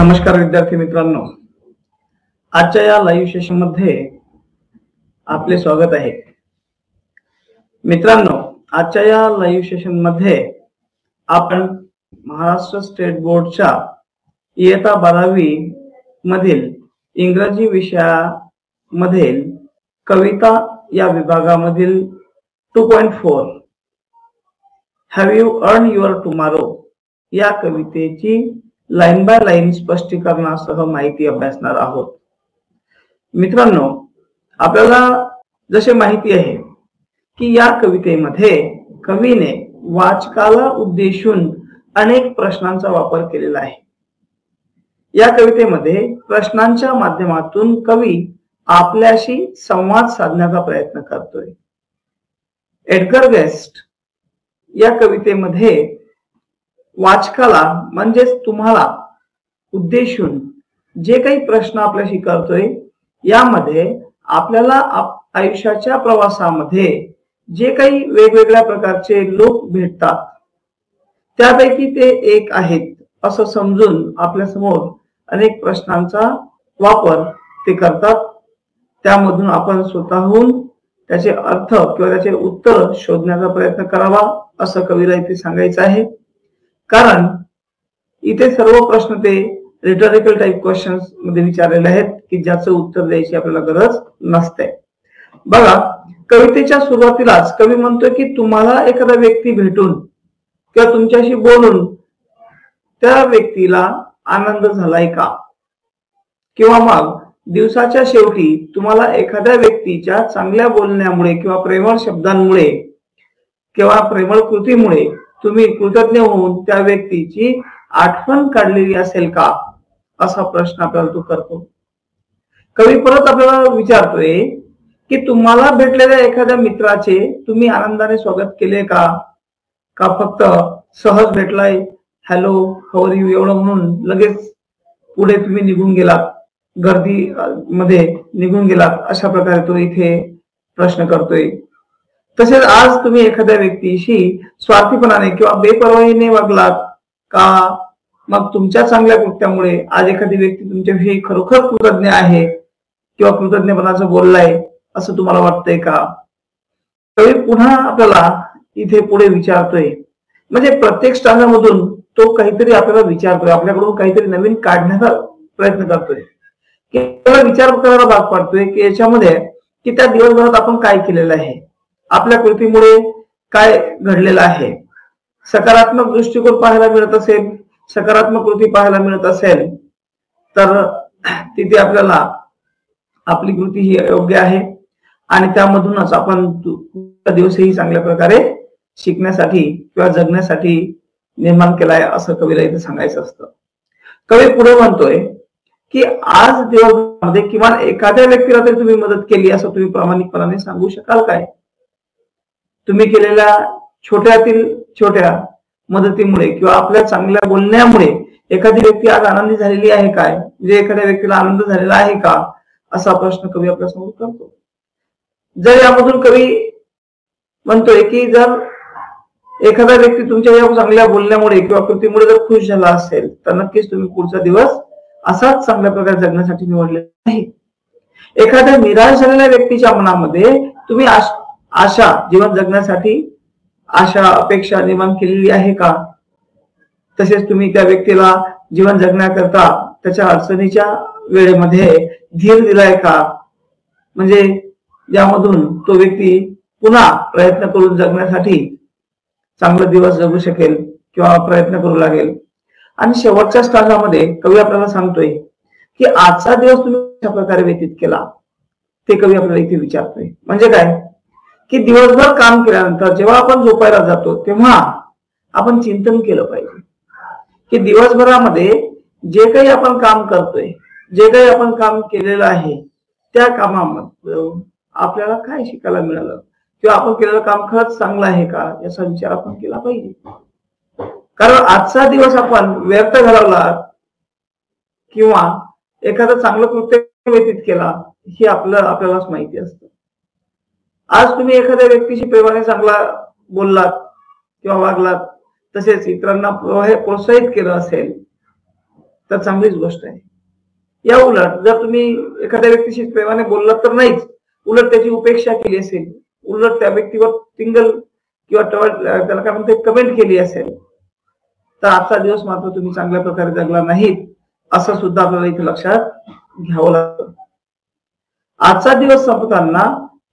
नमस्कार विद्यार्थी मित्रांनो, आजच्या या लाईव्ह सेशन मध्ये आपले स्वागत आहे। मित्रांनो, आजच्या या लाईव्ह सेशन मध्ये आपण महाराष्ट्र स्टेट बोर्डच्या इयत्ता 12वी मधील इंग्रजी विषयामधील कविता या विभागामधील 2.4 have you earn your tomorrow या कवितेची लाइन बाय लाइन स्पष्टीकरणासह माहिती अभ्यासणार आहोत। मित्रांनो, आपल्याला जसे माहिती आहे की या कवितेमध्ये कवीने वाचकाला उद्देशून अनेक प्रश्नांचा वापर केलेला आहे। या कवितेमध्ये प्रश्नांच्या माध्यमातून कवी आपल्याशी संवाद साधण्याचा प्रयत्न करतोय। एडगर गेस्ट या कवितेमध्ये वाचकाला म्हणजेच तुम्हाला उद्देशून जे काही प्रश्न आपल्याशी करतोय, यामध्ये आपल्याला आयुष्याच्या प्रवासामध्ये जे काही वेगवेगळ्या प्रकारचे लोक भेटतात त्यापैकी ते एक आहेत असं समजून आपल्या समोर अनेक प्रश्नांचा वापर ते करतात। त्यामधून आपण स्वतःहून त्याचे अर्थ किंवा त्याचे उत्तर शोधण्याचा प्रयत्न करावा असं कवीला इथे सांगायचं आहे। कारण इथे सर्व प्रश्न ते रिटॉरिकल टाइप क्वेश्चन्स मध्ये विचारलेले आहेत की ज्याचं उत्तर द्यायची आपल्याला गरज नसते। बघा, कवितेच्या सुरुवातीलाच कवी म्हणतोय की तुम्हाला एखादा व्यक्ती भेटून किंवा तुमच्याशी बोलून त्या व्यक्तीला आनंद झालाय का, किंवा मग दिवसाच्या शेवटी तुम्हाला एखाद्या व्यक्तीच्या चांगल्या बोलण्यामुळे किंवा प्रेमळ शब्दांमुळे किंवा प्रेमळ कृतीमुळे तुम्ही कृतज्ञ होऊन त्या व्यक्तीची आठवण काढलेली असेल का, असा प्रश्न आपल्याला तो करतो। कवी परत आपल्याला विचारतोय की तुम्हाला भेटलेल्या एखाद्या मित्राचे तुम्ही आनंदाने स्वागत केले का फक्त सहज भेटलाय, हॅलो हाऊ आर यू एवढं म्हणून लगेच पुढे तुम्ही निघून गेलात, गर्दी मध्ये निघून गेलात, अशा प्रकारे तो इथे प्रश्न करतोय। तसेच आज तुम्ही एखाद्या व्यक्तीशी स्वार्थीपणाने किंवा बेपर्वाईने वागलात का, मग तुमच्या चांगल्या कृत्यामुळे आज एखादी व्यक्ती तुमच्याविषयी खरोखर कृतज्ञ आहे किंवा कृतज्ञपणाचं बोललाय असं तुम्हाला वाटतंय का। कवी पुन्हा आपल्याला इथे पुढे विचारतोय, म्हणजे प्रत्येक स्टांजामधून तो काहीतरी आपल्याला विचारतोय, आपल्याकडून काहीतरी नवीन काढण्याचा प्रयत्न करतोय, की आपल्याला विचार करायला भाग पाडतोय की याच्यामध्ये की त्या दिवसभरात आपण काय केलेलं आहे, आपल्या कृतीमुळे काय घडलेलं आहे। सकारात्मक दृष्टिकोन पाहायला मिळत असेल, सकारात्मक कृती पाहायला मिळत असेल तर तिथे आपल्याला आपली कृती ही योग्य आहे आणि त्यामधूनच आपण दिवसही चांगल्या प्रकारे शिकण्यासाठी किंवा जगण्यासाठी निर्माण केलाय असं कवीला इथे सांगायचं असतं। कवी पुढे म्हणतोय की आज दिवसभरामध्ये किमान एखाद्या व्यक्तीला तरी तुम्ही मदत केली असं तुम्ही प्रामाणिकपणाने सांगू शकाल काय। तुम्ही केलेल्या छोट्यातील छोट्या मदतीमुळे किंवा आपल्या चांगल्या बोलण्यामुळे एखादी व्यक्ती आज आनंदी झालेली आहे काय, म्हणजे एखाद्या व्यक्तीला आनंद झालेला आहे का, असा प्रश्न कवी आपल्या समोर करतो। जर यामधून कवी म्हणतोय की जर एखादा व्यक्ती तुमच्या या चांगल्या बोलण्यामुळे किंवा कृतीमुळे जर खुश झाला असेल तर नक्कीच तुम्ही पुढचा दिवस असाच चांगल्या प्रकारे जगण्यासाठी निवडलेला आहे। एखाद्या निराश झालेल्या व्यक्तीच्या मनामध्ये तुम्ही आशा जीवन जगण्यासाठी आशा अपेक्षा निर्माण केलेली आहे का। तसेच तुम्ही त्या व्यक्तीला जीवन जगण्याकरता त्याच्या अडचणीच्या वेळेमध्ये धीर दिलाय का, म्हणजे यामधून तो व्यक्ती पुन्हा प्रयत्न करून जगण्यासाठी चांगला दिवस जगू शकेल किंवा प्रयत्न करू लागेल। आणि शेवटच्या स्टांजामध्ये कवी आपल्याला सांगतोय की आजचा दिवस तुम्ही कशा प्रकारे व्यतीत केला ते कवी आपल्याला इथे विचारतोय। म्हणजे काय की दिवसभर काम केल्यानंतर जेव्हा आपण झोपायला जातो तेव्हा आपण चिंतन केलं पाहिजे की दिवसभरामध्ये जे काही आपण काम करतोय, जे काही आपण काम केलेलं आहे त्या कामामध्ये आपल्याला काय शिकायला मिळालं किंवा आपण केलेलं काम खरंच चांगलं आहे का याचा विचार आपण केला पाहिजे। कारण आजचा दिवस आपण व्यर्थ घालवला किंवा एखादं चांगलं कृत्य व्यतीत केला हे आपल्यालाच माहिती असतं। आज तुम्ही एखाद्या व्यक्तीशी प्रेमाने चांगला बोललात किंवा वागलात, तसेच इतरांना प्रोत्साहित केलं असेल तर चांगलीच गोष्ट आहे. या उलट जर तुम्ही एखाद्या व्यक्तीशी प्रेमाने बोललात तर नाहीच, उलट त्याची उपेक्षा केली असेल, उलट त्या व्यक्तीवर टिंगल किंवा त्याला काय म्हणते कमेंट केली असेल, तर आजचा दिवस मात्र तुम्ही चांगल्या प्रकारे जगला नाहीत असं सुद्धा आपल्याला इथे लक्षात घ्यावं लागतं. आजचा दिवस संपताना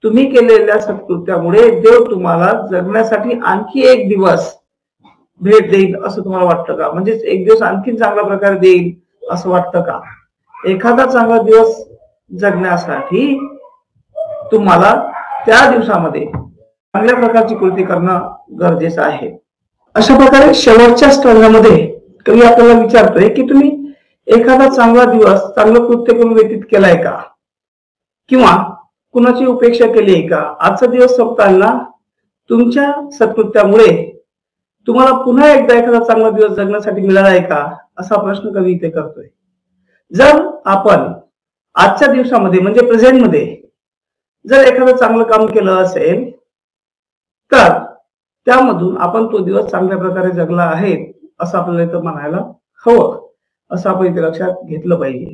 तुम्ही केलेल्या सत्कृत्यामुळे देव तुम्हाला जगण्यासाठी आणखी एक दिवस भेट देईल असं तुम्हाला वाटतं का? म्हणजेच एक दिवस आणखी चांगल्या प्रकारे देईल असं वाटतं का? एखादा चांगला दिवस जगण्यासाठी तुम्हाला त्या दिवसामध्ये चांगल्या प्रकारची कृती करणं गरजेचं आहे. अशा प्रकारे शेवटच्या स्टंडामध्ये कवी आपल्याला विचारतोय की तुम्ही एखादा चांगला दिवस चांगलं कृत्य करून व्यतीत केलाय का, किंवा कुणाची उपेक्षा केली आहे का? आजचा दिवस संपताना तुमच्या सत्कृत्यामुळे तुम्हाला पुन्हा एकदा एखादा चांगला दिवस जगण्यासाठी मिळाला आहे का, असा प्रश्न कवी इथे करतोय. जर आपण आजच्या दिवसामध्ये म्हणजे प्रेझेंटमध्ये जर एखादं चांगलं काम केलं असेल तर त्यामधून आपण तो दिवस चांगल्या प्रकारे जगला आहे असं आपल्याला इथं म्हणायला हवं, असं आपण इथे लक्षात घेतलं पाहिजे.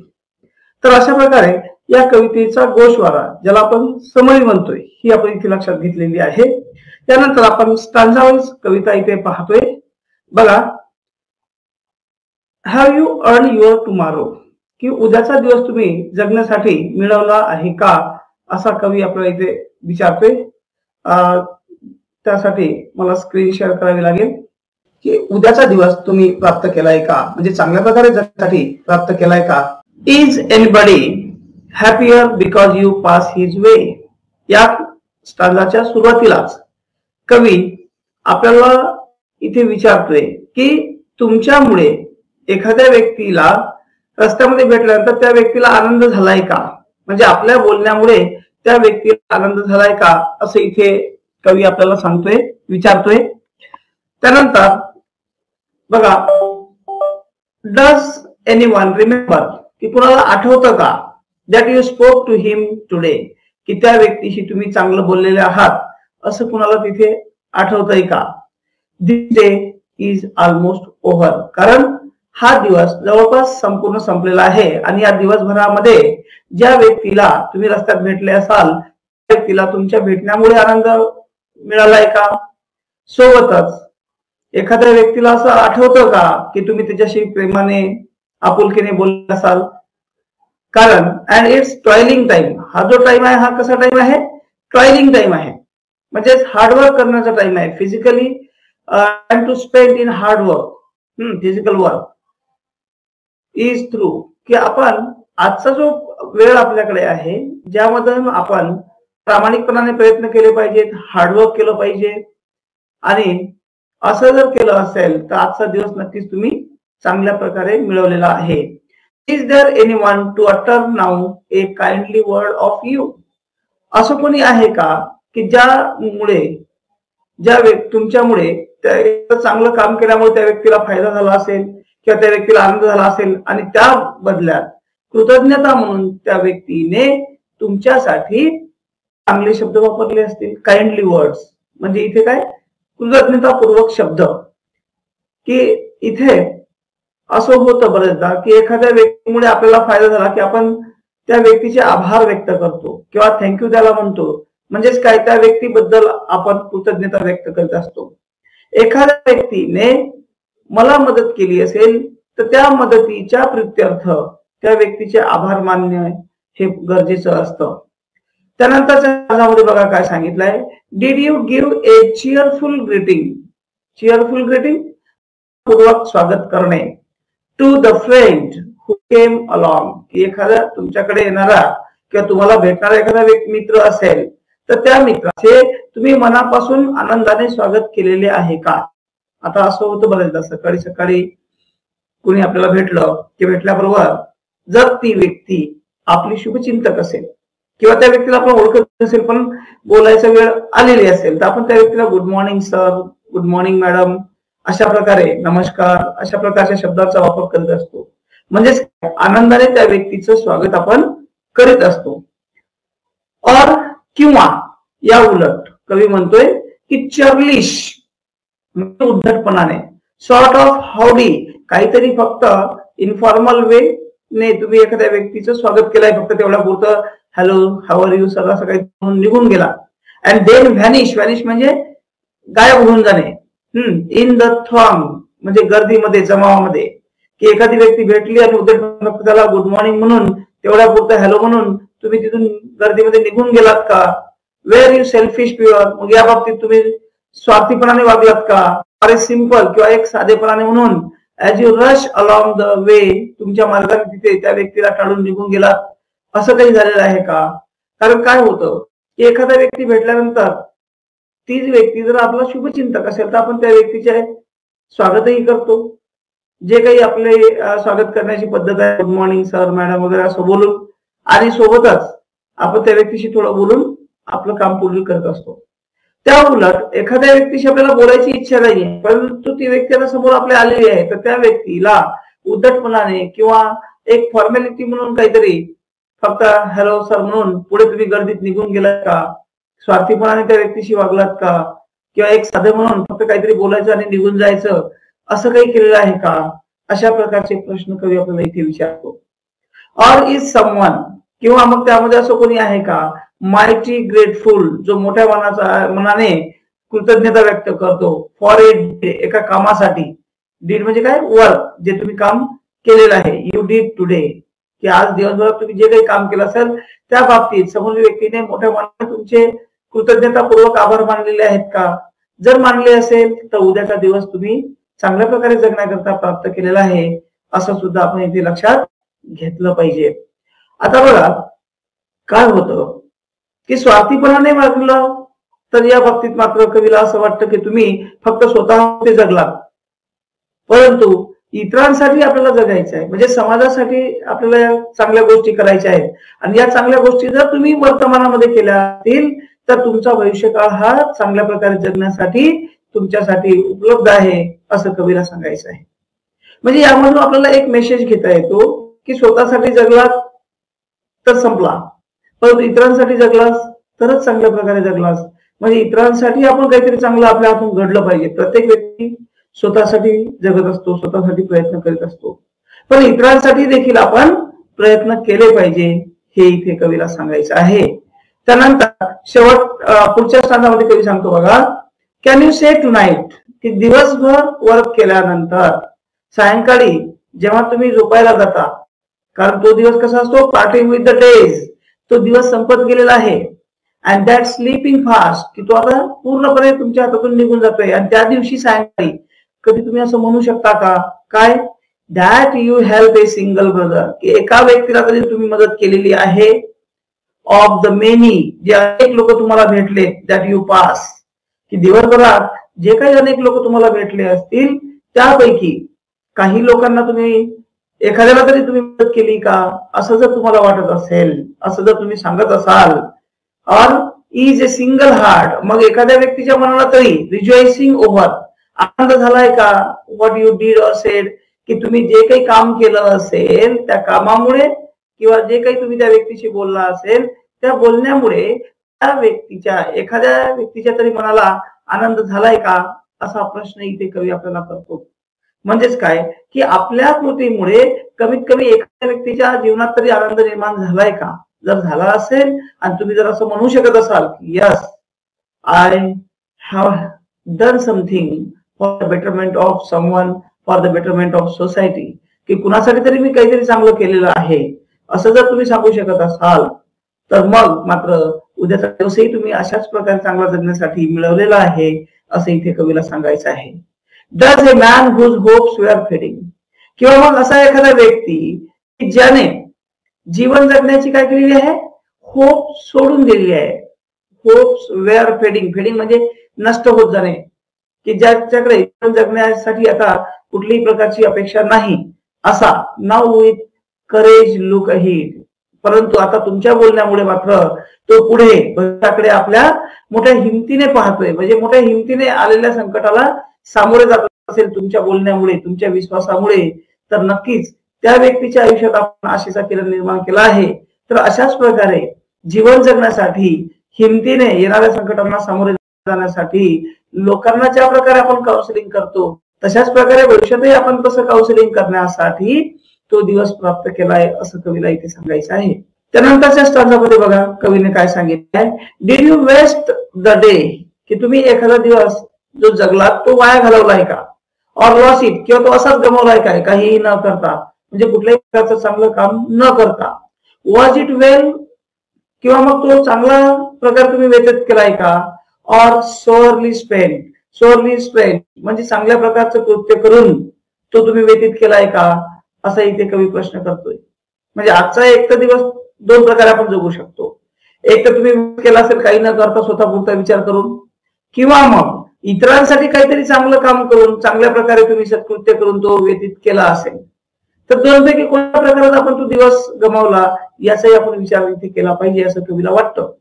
तर अशा प्रकारे या कवितेचा गोषवारा, ज्याला आपण समरी म्हणतोय, ही आपण इथे लक्षात घेतलेली आहे. त्यानंतर आपण स्टांजा वाईज कविता इथे पाहतोय. बघा, have you earn your tomorrow, की उद्याचा दिवस तुम्ही जगण्यासाठी मिळवला आहे का, असा कवी आपल्याला इथे विचारतोय. त्यासाठी मला स्क्रीन शेअर करावी लागेल की उद्याचा दिवस तुम्ही प्राप्त केलाय का, म्हणजे चांगल्या प्रकारे जगण्यासाठी प्राप्त केलाय का. Is anybody happier because you pass his way, या स्टांजाच्या सुरुवातीलाच कवी आपल्याला इथे विचारतोय की तुमच्यामुळे एखाद्या व्यक्तीला रस्त्यामध्ये भेटल्यानंतर त्या व्यक्तीला आनंद झालाय का, म्हणजे आपल्या बोलण्यामुळे त्या व्यक्तीला आनंद झालाय का, असं इथे कवी आपल्याला सांगतोय, विचारतोय. त्यानंतर बघा, डज एनीवन रिमेंबर, की कुणाला आठवतं का, that you spoke to him today, की त्या व्यक्तीशी तुम्ही चांगलं बोललेले आहात असं कुणाला तिथे आठवतंय का. दिस डे इज ऑलमोस्ट ओव्हर, कारण हा दिवस जवळपास संपूर्ण संपलेला आहे आणि या दिवसभरामध्ये ज्या व्यक्तीला तुम्ही रस्त्यात भेटले असाल त्या व्यक्तीला तुमच्या भेटण्यामुळे आनंद मिळालाय का. सोबतच एखाद्या व्यक्तीला असं आठवतं का की तुम्ही त्याच्याशी प्रेमाने आपुलकीने बोलले असाल, कारण अँड इट्स टॉयलिंग टाइम, हा जो टाइम आहे हा कसा टाइम आहे, टॉयलिंग टाइम आहे, म्हणजेच हार्डवर्क करण्याचा टाइम आहे. Physically time to spend in hard work, physical work is through, की आपण आजचा जो वेळ आपल्याकडे आहे ज्यामधून आपण प्रामाणिकपणाने प्रयत्न केले पाहिजेत, हार्डवर्क केलं पाहिजे, आणि असं जर केलं असेल तर आजचा दिवस नक्कीच तुम्ही चांगल्या प्रकारे मिळवलेला आहे. Is there anyone to utter now a kindly word of you, असं कोणी आहे का की ज्यामुळे तुमच्यामुळे चांगलं काम केल्यामुळे त्या व्यक्तीला फायदा झाला असेल किंवा त्या व्यक्तीला आनंद झाला असेल आणि त्या बदल्यात कृतज्ञता म्हणून त्या व्यक्तीने तुमच्यासाठी चांगले शब्द वापरले असतील, काइंडली वर्ड्स, म्हणजे इथे काय कृतज्ञतापूर्वक शब्द. की इथे असं होतं बरेचदा की एखाद्या व्यक्तीमुळे आपल्याला फायदा झाला की आपण त्या व्यक्तीचे आभार व्यक्त करतो किंवा थँक्यू त्याला म्हणतो, म्हणजेच काय, त्या व्यक्तीबद्दल आपण कृतज्ञता व्यक्त करत असतो. एखाद्या व्यक्तीने मला मदत केली असेल तर त्या मदतीच्या प्रित्यर्थ त्या व्यक्तीचे आभार मानणे हे गरजेचं असतं. त्यानंतरच्या बघा काय सांगितलंय, did you give a cheerful greeting, cheerful greeting पूर्वक स्वागत करणे, to the friend who came along, की एखादा तुमच्याकडे येणारा किंवा तुम्हाला भेटणारा एखादा मित्र असेल तर त्या मित्राचे तुम्ही मनापासून आनंदाने स्वागत केलेले आहे का. आता असं होतं बरेचदा सकाळी सकाळी कुणी आपल्याला भेटलं की भेटल्याबरोबर जर ती व्यक्ती आपली शुभचिंतक असेल किंवा त्या व्यक्तीला आपण ओळखत नसेल पण बोलायचा वेळ आलेली असेल तर आपण त्या व्यक्तीला good morning sir, good morning madam, अशा प्रकारे नमस्कार, अशा प्रकारच्या शब्दाचा वापर करत असतो. म्हणजेच आनंदाने त्या व्यक्तीचं स्वागत आपण करीत असतो. और किंवा या उलट कवी म्हणतोय की चर्लिश, उद्धटपणाने, सॉर्ट ऑफ हाउडी, काहीतरी फक्त इनफॉर्मल वे ने तुम्ही एखाद्या व्यक्तीचं स्वागत केलंय, फक्त तेवढा पुरतं hello how are you sir असं काही म्हणून निघून गेला. अँड देन व्हॅनिश, व्हॅनिश म्हणजे गायब होऊन जाणे. इन द थ्रॉंग म्हणजे गर्दीमध्ये, जमावामध्ये, की एखादी व्यक्ती भेटली आणि उद्या त्याला गुड मॉर्निंग म्हणून तेवढ्या पुरतं हॅलो म्हणून तुम्ही तिथून गर्दीमध्ये निघून गेलात का? वेअर यू सेल्फिश प्युअर, मग या बाबतीत तुम्ही स्वार्थीपणाने वागलात का? अरे सिंपल किंवा एक साधेपणाने म्हणून as you rush along the way, तुमच्या मार्गाने तिथे त्या व्यक्तीला टाळून निघून गेलात, असं काही झालेलं आहे का? कारण काय होतं की एखादा व्यक्ती भेटल्यानंतर तीच व्यक्ती जर आपला शुभचिंतक असेल तर आपण त्या व्यक्तीचे स्वागतही करतो. जे काही आपले स्वागत करण्याची पद्धत आहे, गुड मॉर्निंग सर मॅडम वगैरे असं बोलून, आणि सोबतच आपण त्या व्यक्तीशी थोडं बोलून आपलं काम पूर्ण करत असतो. त्या उलट एखाद्या व्यक्तीशी आपल्याला बोलायची इच्छा नाहीये, परंतु ती व्यक्ती आता समोर आपल्या आलेली आहे, तर त्या व्यक्तीला उद्धटपणाने किंवा एक फॉर्मॅलिटी म्हणून काहीतरी फक्त हॅलो सर म्हणून पुढे तुम्ही गर्दीत निघून गेलात का? स्वार्थीपणाने त्या व्यक्तीशी वागलात का? किंवा एक साधे म्हणून फक्त काहीतरी बोलायचं आणि निघून जायचं, असं काही केलेलं आहे का? अशा प्रकारचे प्रश्न कवी आपल्याला इथे विचारतो. ऑर इज समवन, किंवा मग त्यामध्ये असं कोणी आहे का मायटी ग्रेटफुल, जो मोठ्या मनाने कृतज्ञता व्यक्त करतो फॉर एका कामासाठी. डीड म्हणजे काय? वर्क, जे तुम्ही काम केलेलं आहे. यू डीड टुडे, की आज दिवसभरात तुम्ही जे काही काम केलं असेल त्या बाबतीत समोरच्या व्यक्तीने मोठ्या मनाने तुमचे कृतज्ञतापूर्वक आभार मानलेले आहेत का? जर मानले असेल तर उद्याचा दिवस तुम्ही चांगल्या प्रकारे जगण्याकरता प्राप्त केलेला आहे, असं सुद्धा आपण इथे लक्षात घेतलं पाहिजे. आता बघा काय होतं की स्वार्थीपणाने वागलं तर या बाबतीत मात्र कवीला असं वाटतं की तुम्ही फक्त स्वतः जगलात, परंतु इतरांसाठी आपल्याला जगायचं आहे, म्हणजे समाजासाठी आपल्याला चांगल्या गोष्टी करायच्या आहेत. आणि या चांगल्या गोष्टी जर तुम्ही वर्तमानामध्ये केल्या असतील तर तुमचा भविष्यकाळ हा चांगल्या प्रकारे जगण्यासाठी तुमच्यासाठी उपलब्ध आहे, असं कवीला सांगायचं आहे. म्हणजे यामधून आपल्याला एक मेसेज घेता येतो की स्वतःसाठी जगलात तर संपला, परंतु इतरांसाठी जगलास तरच चांगल्या प्रकारे जगलास. म्हणजे इतरांसाठी आपण काहीतरी चांगलं आपल्या हातून घडलं पाहिजे. प्रत्येक व्यक्ती स्वतःसाठी जगत असतो, स्वतःसाठी प्रयत्न करीत असतो, पण इतरांसाठी देखील आपण प्रयत्न केले पाहिजे, हे इथे कवीला सांगायचं आहे. त्यानंतर शेवट पुढच्या स्थानामध्ये कवी सांगतो बघा, can you say tonight, की दिवसभर वर्क केल्यानंतर सायंकाळी जेव्हा तुम्ही झोपायला जाता, कारण तो दिवस कसा असतो, पार्टिंग विथ द डेज, तो दिवस संपत गेलेला आहे. अँड दॅट स्लीपिंग फास्ट, की तो आता पूर्णपणे तुमच्या हातातून निघून जातोय. आणि त्या दिवशी सायंकाळी कधी तुम्ही असं म्हणू शकता का, काय, that you help a single brother, की एका व्यक्तीला कधी तुम्ही मदत केलेली आहे, ऑफ द मेनी, जे अनेक लोक तुम्हाला भेटले, दॅट यू पास, की दिवसभरात जे काही अनेक लोक तुम्हाला भेटले असतील त्यापैकी काही लोकांना तुम्ही एखाद्याला तरी तुम्ही मदत केली का, असं जर तुम्हाला वाटत असेल, असं जर तुम्ही सांगत असाल. Or is a single heart, मग एखाद्या व्यक्तीच्या मनाला तरी रिजॉइसिंग ओव्हर, आनंद झालाय का, what you did or said, की तुम्ही जे काही काम केलं असेल त्या कामामुळे किंवा जे काही तुम्ही त्या व्यक्तीशी बोलला असेल त्या बोलण्यामुळे त्या व्यक्तीच्या, एखाद्या व्यक्तीच्या तरी मनाला आनंद झालाय का, असा प्रश्न इथे कवी आपल्याला करतो. म्हणजेच काय की आपल्या कृतीमुळे कमीत कमी एखाद्या व्यक्तीच्या जीवनात तरी आनंद निर्माण झालाय का. जर झाला असेल आणि तुम्ही जर असं म्हणू शकत असाल की yes I have done something for the betterment of someone, for the betterment of society, की कुणासाठी तरी मी काहीतरी चांगलं केलेलं आहे, असं जर तुम्ही सांगू शकत असाल तर मग मात्र उद्याचा दिवसही तुम्ही अशाच प्रकारे चांगला जगण्यासाठी मिळवलेला आहे, असं इथे कवीला सांगायचं आहे. Does a man whose hopes were fading, किंवा मग असा एखादा व्यक्ती की ज्याने जीवन जगण्याची काय केलेली आहे, होप सोडून दिलेली आहे. होप्स वेअर फेडिंग, फेडिंग म्हणजे नष्ट होत जाणे, की ज्याच्याकडे जीवन जगण्यासाठी आता कुठलीही प्रकारची अपेक्षा नाही, असा. Now with courage look ahead, परंतु आता तुमच्या बोलण्यामुळे मात्र तो पुढे भविष्याकडे आपल्या मोठ्या हिमतीने पाहतोय, म्हणजे मोठ्या हिमतीने आलेल्या संकटाला सामोरे जात असेल तुमच्या बोलण्यामुळे, तुमच्या विश्वासामुळे, तर नक्कीच त्या व्यक्तीच्या आयुष्यात आपण आशेचा किरण निर्माण केला आहे. तर अशाच प्रकारे जीवन जगण्यासाठी हिमतीने येणाऱ्या संकटांना सामोरे जाण्यासाठी लोकांना ज्या प्रकारे आपण काउन्सिलिंग करतो तशाच प्रकारे भविष्यातही आपण तसं काउन्सिलिंग करण्यासाठी तो दिवस प्राप्त केलाय असं कवीला इथे सांगायचं आहे. त्यानंतरच्या स्टांजामध्ये बघा कवीने काय सांगितलंय, did you waste the day, की तुम्ही एखादा दिवस जो जगलात तो वाया घालवलाय का, ऑर लॉस इट, किंवा तो असाच गमावलाय काय काहीही न करता, म्हणजे कुठल्याही प्रकारचं चांगलं काम न करता. वॉज इट वेल, किंवा मग तो चांगला प्रकार तुम्ही व्यतीत केलाय का, ऑर सोअरली स्पेंड, सोअरली स्पेंड म्हणजे चांगल्या प्रकारचं कृत्य करून तो तुम्ही व्यतीत केलाय का, असा इथे कवी प्रश्न करतोय. म्हणजे आजचा एक तर दिवस दोन प्रकारे आपण जगू शकतो. एक तर तुम्ही केला असेल काही न करता स्वतःपुरता विचार करून, किंवा मग इतरांसाठी काहीतरी चांगलं काम करून चांगल्या प्रकारे तुम्ही सत्कृत्य करून तो व्यतीत केला असेल. तर दोनपैकी कोणत्या प्रकारात आपण तो दिवस गमावला याचाही आपण विचार इथे केला पाहिजे असं कवीला वाटतं.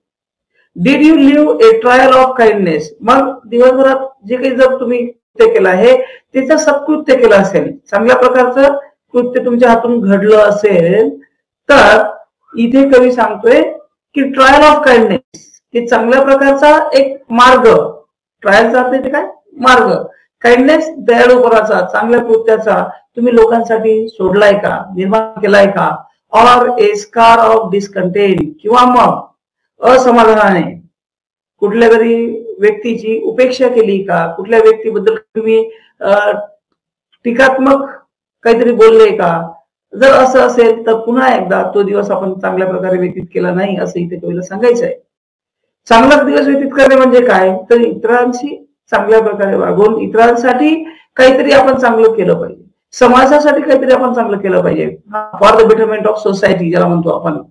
Did you leave a trial of kindness, मग दिवसभरात जे काही जर तुम्ही कृत्य केलं आहे त्याचं सत्कृत्य केलं असेल, चांगल्या प्रकारचं कृत्य तुमच्या हातून घडलं असेल, तर इथे कवी सांगतोय की ट्रायल ऑफ काइंडनेस, की चांगल्या प्रकारचा एक मार्ग, ट्रायलचा अर्थ इथे काय मार्ग, काइंडनेस दयाळूपणाचा चांगल्या कृत्याचा तुम्ही लोकांसाठी सोडलाय का, निर्माण केलाय का, or A scar of discontent, किंवा मग असमाधानाने कुठल्या तरी व्यक्तीची उपेक्षा केली का, कुठल्या व्यक्तीबद्दल तुम्ही टीकात्मक काहीतरी बोलले का. जर असं असेल तर पुन्हा एकदा तो दिवस आपण चांगल्या प्रकारे व्यतीत केला नाही असं इथे कवीला सांगायचं आहे. चांगला दिवस व्यतीत करणे म्हणजे काय, तर इतरांशी चांगल्या प्रकारे वागून इतरांसाठी काहीतरी आपण चांगलं केलं पाहिजे, समाजासाठी काहीतरी आपण चांगलं केलं पाहिजे, for the betterment of society ज्याला म्हणतो आपण.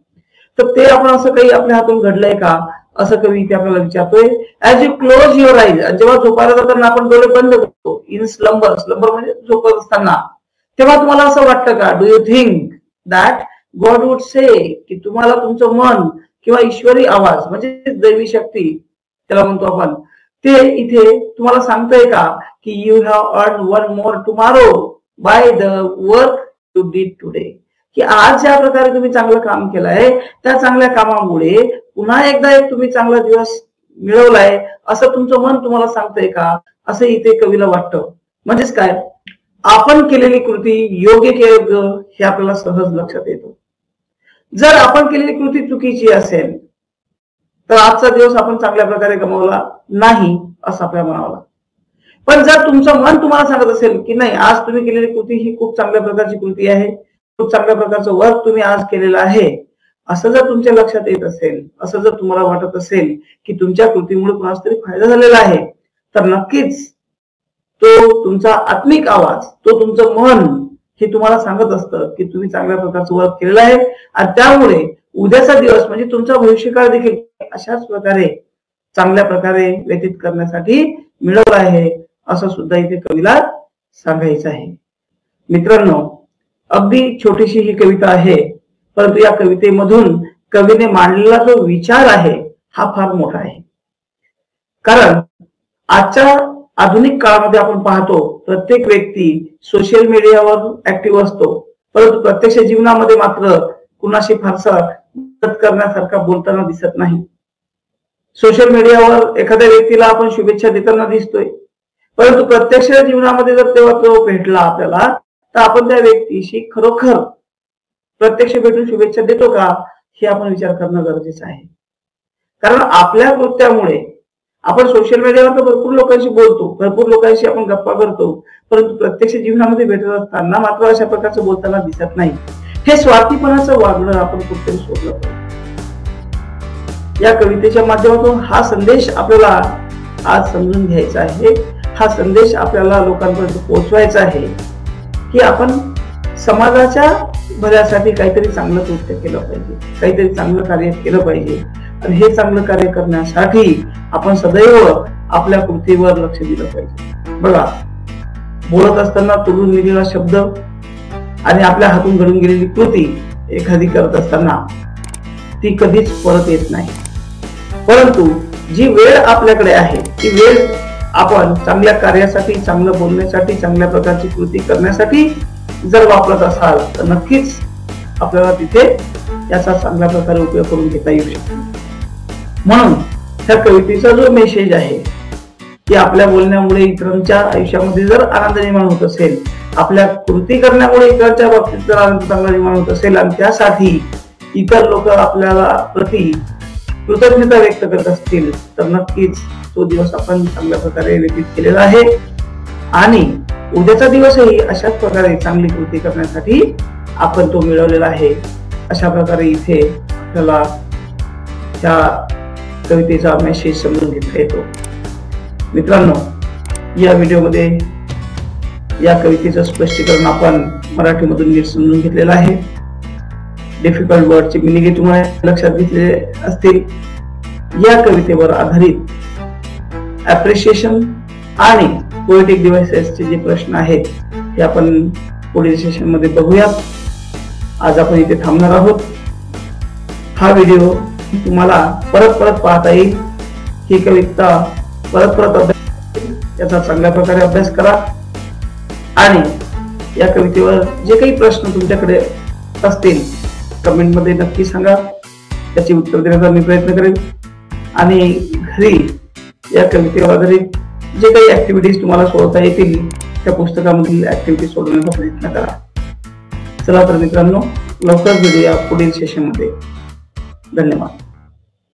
तर ते आपण असं काही आपल्या हातून घडलंय का असं कवी इथे आपल्याला विचारतोय. As you close your eyes, जेव्हा झोपायला जाताना आपण डोळे बंद करतो, इन स्लंबर, स्लंबर म्हणजे झोपत असताना, तेव्हा तुम्हाला असं वाटतं का, do you think that God would say, की तुम्हाला तुमचं मन किंवा ईश्वरी आवाज म्हणजे दैवी शक्ती त्याला म्हणतो आपण, ते इथे तुम्हाला सांगतोय का की you have earn one more tomorrow by the work you did today, की आज ज्या प्रकारे तुम्ही चांगलं काम केलंय त्या चांगल्या कामामुळे पुन्हा एकदा एक तुम्ही चांगला दिवस मिळवलाय असं तुमचं मन तुम्हाला सांगतंय का, असं इथे कवीला वाटतं. म्हणजेच काय, आपण केलेली कृती योग्य केलं हे आपल्याला सहज लक्षात येतं. जर आपण केलेली कृती चुकीची असेल तर आजचा दिवस आपण चांगल्या प्रकारे गमावला नाही असं आपल्याला म्हणावं. पण जर तुमचं मन तुम्हाला सांगत असेल की नाही, आज तुम्ही केलेली कृती ही खूप चांगल्या प्रकारची कृती आहे, खूप चांगल्या प्रकारचं वर्क तुम्ही आज केलेलं आहे, असं जर तुमच्या लक्षात येत असेल, असं जर तुम्हाला वाटत असेल की तुमच्या कृतीमुळे कोणाचा तरी फायदा झालेला आहे, तर नक्कीच तो तुमचा आत्मिक आवाज, तो तुमचं मन हे तुम्हाला सांगत असतं की तुम्ही चांगल्या प्रकारचं वर्क केलेलं आहे आणि त्यामुळे उद्याचा दिवस म्हणजे तुमचा भविष्यकाळ देखील अशाच प्रकारे चांगल्या प्रकारे व्यतीत करण्यासाठी मिळवला आहे असं सुद्धा इथे कवीला सांगायचं आहे. मित्रांनो, अगदी छोटीशी ही कविता आहे, परंतु या कवितेमधून कवीने मांडलेला जो विचार आहे हा फार मोठा आहे. कारण आजच्या आधुनिक काळामध्ये आपण पाहतो प्रत्येक व्यक्ती सोशल मीडियावर ऍक्टिव्ह असतो, परंतु प्रत्यक्ष जीवनामध्ये मात्र कुणाशी फारसा मदत करण्यासारखा बोलताना दिसत नाही. सोशल मीडियावर एखाद्या व्यक्तीला आपण शुभेच्छा देताना दिसतोय, परंतु प्रत्यक्ष जीवनामध्ये जर तेव्हा तो भेटला आपल्याला तर आपण त्या व्यक्तीशी खरोखर प्रत्यक्ष भेटून शुभेच्छा देतो का हे आपण विचार करणं गरजेचं आहे. कारण आपल्या कृत्यामुळे आपण सोशल मीडियावर तर भरपूर लोकांशी बोलतो, भरपूर लोकांशी आपण गप्पा करतो, परंतु प्रत्यक्ष जीवनामध्ये भेटत असताना मात्र अशा प्रकारचं बोलताना दिसत नाही. हे स्वार्थीपणाचं वागणं आपण कुठेतरी सोडलं पाहिजे. या कवितेच्या माध्यमातून हा संदेश आपल्याला आज समजून घ्यायचा आहे, हा संदेश आपल्याला लोकांपर्यंत पोहोचवायचा आहे की आपण समाजाच्या भल्यासाठी काहीतरी चांगलं कृत्य केलं पाहिजे, काहीतरी चांगलं कार्य केलं पाहिजे. आणि हे चांगलं कार्य करण्यासाठी आपण सदैव आपल्या कृतीवर लक्ष दिलं पाहिजे. बघा, बोलत असताना तोडून गेलेला शब्द आणि आपल्या हातून घडून गेलेली कृती एखादी करत असताना ती कधीच परत येत नाही, परंतु जी वेळ आपल्याकडे आहे ती वेळ आपण चांगल्या कार्यासाठी, चांगलं बोलण्यासाठी, चांगल्या प्रकारची कृती करण्यासाठी जर वापरत असाल तर नक्कीच आपल्याला तिथे याचा चांगल्या प्रकारे उपयोग करून घेता येऊ शकतो. म्हणून ह्या कवितेचा जो मेसेज आहे की आपल्या बोलण्यामुळे इतरांच्या आयुष्यामध्ये जर आनंद निर्माण होत असेल, आपल्या कृती करण्यामुळे इतरांच्या बाबतीत जर आनंद चांगला निर्माण होत असेल आणि त्यासाठी इतर लोक आपल्याला प्रति कृतज्ञता व्यक्त करत असतील तर नक्कीच तो दिवस आपण चांगल्या प्रकारे व्यतीत केलेला आहे आणि उद्याचा दिवसही अशाच प्रकारे चांगली कृती करण्यासाठी आपण तो मिळवलेला आहे। अशा प्रकारे इथे आपल्याला त्या कवितेचा मेसेज समजून घेता येतो। मित्रांनो, या व्हिडिओमध्ये या कवितेचं स्पष्टीकरण आपण मराठीमधून नीट समजून घेतलेलं आहे। डिफिकल्ट वर्डचे मिनिंग तुम्हाला लक्षात घेतले असतील। या कवितेवर आधारित अप्रिशिएशन आणि पोएटिक डिव्हाइसेसचे जे प्रश्न आहेत ते आपण पुढील सेशन मध्ये बघूयात। आज आपण इथे थांबणार आहोत। हा व्हिडिओ तुम्हाला परत पाहता येईल। ही कविता परत अभ्यास, याचा चांगल्या प्रकारे अभ्यास करा आणि या कवितेवर जे काही प्रश्न तुमच्याकडे असतील कमेंट मध्ये नक्की सांगा, त्याची उत्तर देण्याचा मी प्रयत्न करेन आणि घरी या कवितेवर आधारित जे काही ऍक्टिव्हिटीज तुम्हाला सोडवता येतील त्या पुस्तकामधील ऍक्टिव्हिटीज सोडवण्याचा प्रयत्न करा। चला तर मित्रांनो, लवकरच भेटूया पुढील सेशन मध्ये। धन्यवाद।